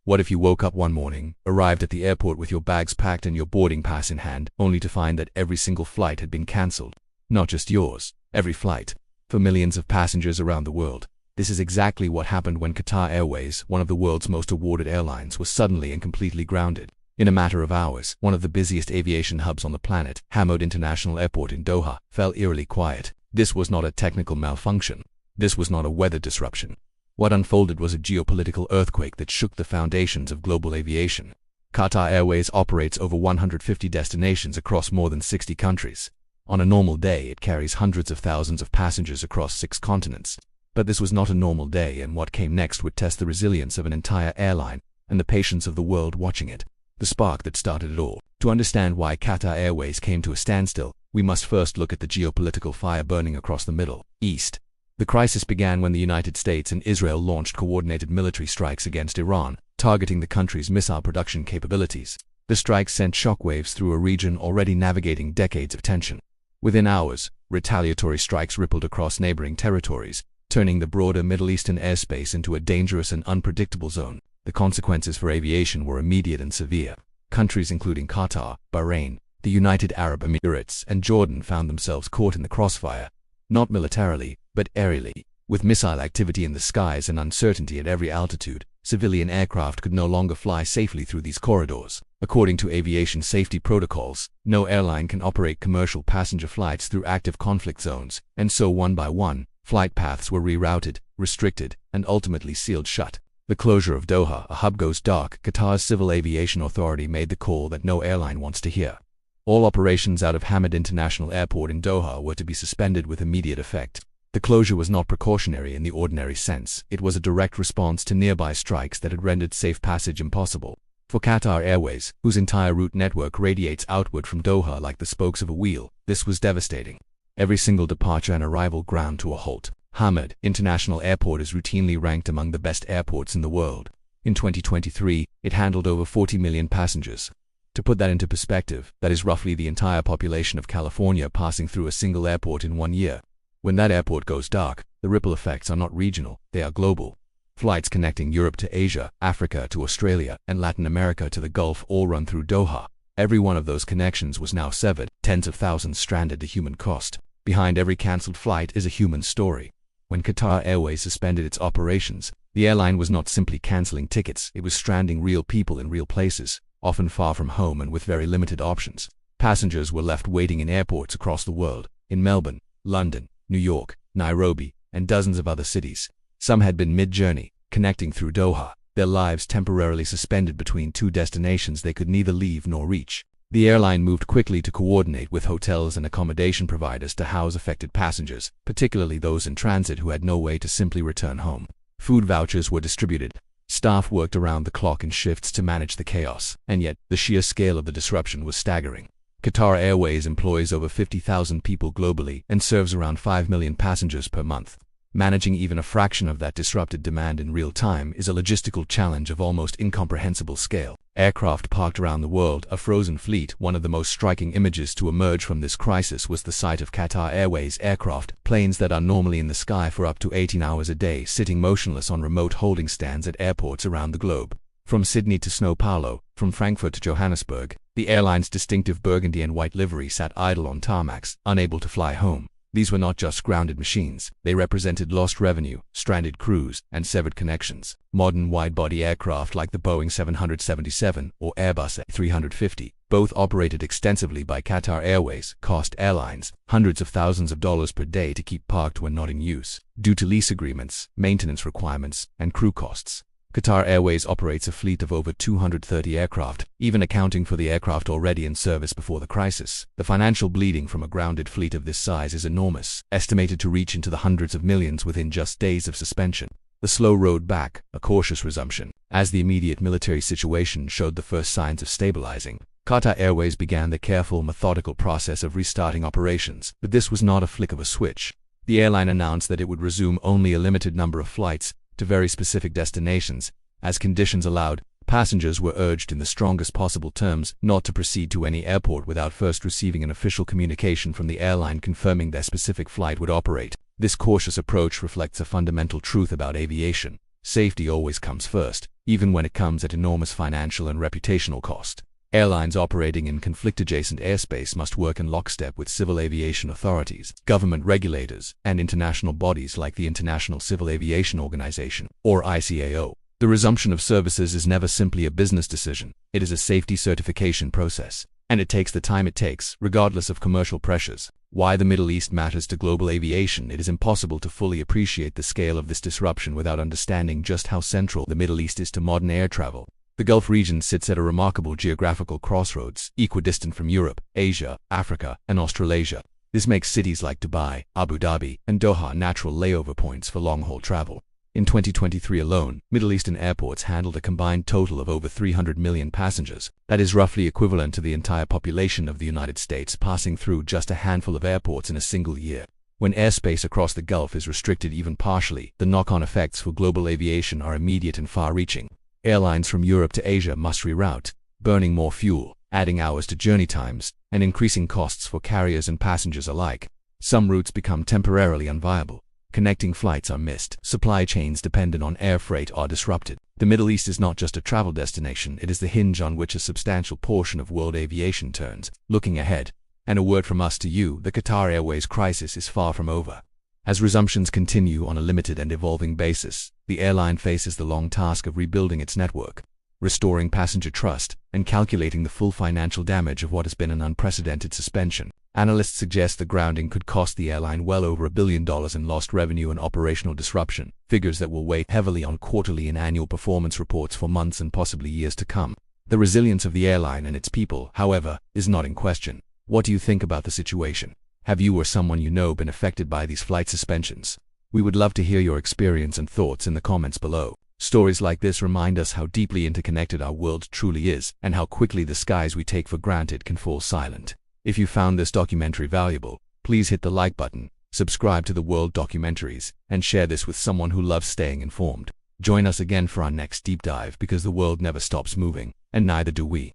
What if you woke up one morning, arrived at the airport with your bags packed and your boarding pass in hand, only to find that every single flight had been cancelled? Not just yours, every flight. For millions of passengers around the world. This is exactly what happened when Qatar Airways, one of the world's most awarded airlines, was suddenly and completely grounded. In a matter of hours, one of the busiest aviation hubs on the planet, Hamad International Airport in Doha, fell eerily quiet. This was not a technical malfunction. This was not a weather disruption. What unfolded was a geopolitical earthquake that shook the foundations of global aviation. Qatar Airways operates over 150 destinations across more than 60 countries. On a normal day, it carries hundreds of thousands of passengers across 6 continents. But this was not a normal day, and what came next would test the resilience of an entire airline and the patience of the world watching it. The spark that started it all. To understand why Qatar Airways came to a standstill, we must first look at the geopolitical fire burning across the Middle East. The crisis began when the United States and Israel launched coordinated military strikes against Iran, targeting the country's missile production capabilities. The strikes sent shockwaves through a region already navigating decades of tension. Within hours, retaliatory strikes rippled across neighboring territories, turning the broader Middle Eastern airspace into a dangerous and unpredictable zone. The consequences for aviation were immediate and severe. Countries including Qatar, Bahrain, the United Arab Emirates, and Jordan found themselves caught in the crossfire, not militarily, but aerially. With missile activity in the skies and uncertainty at every altitude, civilian aircraft could no longer fly safely through these corridors. According to aviation safety protocols, no airline can operate commercial passenger flights through active conflict zones, and so one by one, flight paths were rerouted, restricted, and ultimately sealed shut. The closure of Doha, a hub, goes dark. Qatar's Civil Aviation Authority made the call that no airline wants to hear. All operations out of Hamad International Airport in Doha were to be suspended with immediate effect. The closure was not precautionary in the ordinary sense. It was a direct response to nearby strikes that had rendered safe passage impossible. For Qatar Airways, whose entire route network radiates outward from Doha like the spokes of a wheel, this was devastating. Every single departure and arrival ground to a halt. Hamad International Airport is routinely ranked among the best airports in the world. In 2023, it handled over 40 million passengers. To put that into perspective, that is roughly the entire population of California passing through a single airport in 1 year. When that airport goes dark, the ripple effects are not regional, they are global. Flights connecting Europe to Asia, Africa to Australia, and Latin America to the Gulf all run through Doha. Every one of those connections was now severed, tens of thousands stranded to human cost. Behind every cancelled flight is a human story. When Qatar Airways suspended its operations, the airline was not simply cancelling tickets, it was stranding real people in real places, often far from home and with very limited options. Passengers were left waiting in airports across the world, in Melbourne, London, New York, Nairobi, and dozens of other cities. Some had been mid-journey, connecting through Doha, their lives temporarily suspended between 2 destinations they could neither leave nor reach. The airline moved quickly to coordinate with hotels and accommodation providers to house affected passengers, particularly those in transit who had no way to simply return home. Food vouchers were distributed. Staff worked around the clock in shifts to manage the chaos, and yet the sheer scale of the disruption was staggering. Qatar Airways employs over 50,000 people globally and serves around 5 million passengers per month. Managing even a fraction of that disrupted demand in real time is a logistical challenge of almost incomprehensible scale. Aircraft parked around the world, a frozen fleet. One of the most striking images to emerge from this crisis was the sight of Qatar Airways aircraft, planes that are normally in the sky for up to 18 hours a day, sitting motionless on remote holding stands at airports around the globe. From Sydney to São Paulo, from Frankfurt to Johannesburg, the airline's distinctive burgundy and white livery sat idle on tarmacs, unable to fly home. These were not just grounded machines, they represented lost revenue, stranded crews, and severed connections. Modern wide-body aircraft like the Boeing 777 or Airbus A350, both operated extensively by Qatar Airways, cost airlines hundreds of thousands of dollars per day to keep parked when not in use, due to lease agreements, maintenance requirements, and crew costs. Qatar Airways operates a fleet of over 230 aircraft, even accounting for the aircraft already in service before the crisis. The financial bleeding from a grounded fleet of this size is enormous, estimated to reach into the hundreds of millions within just days of suspension. The slow road back, a cautious resumption. As the immediate military situation showed the first signs of stabilizing, Qatar Airways began the careful, methodical process of restarting operations. But this was not a flick of a switch. The airline announced that it would resume only a limited number of flights to very specific destinations. As conditions allowed, passengers were urged in the strongest possible terms not to proceed to any airport without first receiving an official communication from the airline confirming their specific flight would operate. This cautious approach reflects a fundamental truth about aviation. Safety always comes first, even when it comes at enormous financial and reputational cost. Airlines operating in conflict-adjacent airspace must work in lockstep with civil aviation authorities, government regulators, and international bodies like the International Civil Aviation Organization, or ICAO. The resumption of services is never simply a business decision. It is a safety certification process, and it takes the time it takes, regardless of commercial pressures. Why the Middle East matters to global aviation. It is impossible to fully appreciate the scale of this disruption without understanding just how central the Middle East is to modern air travel. The Gulf region sits at a remarkable geographical crossroads, equidistant from Europe, Asia, Africa, and Australasia. This makes cities like Dubai, Abu Dhabi, and Doha natural layover points for long-haul travel. In 2023 alone, Middle Eastern airports handled a combined total of over 300 million passengers. That is roughly equivalent to the entire population of the United States passing through just a handful of airports in a single year. When airspace across the Gulf is restricted even partially, the knock-on effects for global aviation are immediate and far-reaching. Airlines from Europe to Asia must reroute, burning more fuel, adding hours to journey times, and increasing costs for carriers and passengers alike. Some routes become temporarily unviable. Connecting flights are missed. Supply chains dependent on air freight are disrupted. The Middle East is not just a travel destination, it is the hinge on which a substantial portion of world aviation turns. Looking ahead, and a word from us to you, the Qatar Airways crisis is far from over. As resumptions continue on a limited and evolving basis, the airline faces the long task of rebuilding its network, restoring passenger trust, and calculating the full financial damage of what has been an unprecedented suspension. Analysts suggest the grounding could cost the airline well over $1 billion in lost revenue and operational disruption, figures that will weigh heavily on quarterly and annual performance reports for months and possibly years to come. The resilience of the airline and its people, however, is not in question. What do you think about the situation? Have you or someone you know been affected by these flight suspensions? We would love to hear your experience and thoughts in the comments below. Stories like this remind us how deeply interconnected our world truly is, and how quickly the skies we take for granted can fall silent. If you found this documentary valuable, please hit the like button, subscribe to the World Documentaries, and share this with someone who loves staying informed. Join us again for our next deep dive, because the world never stops moving, and neither do we.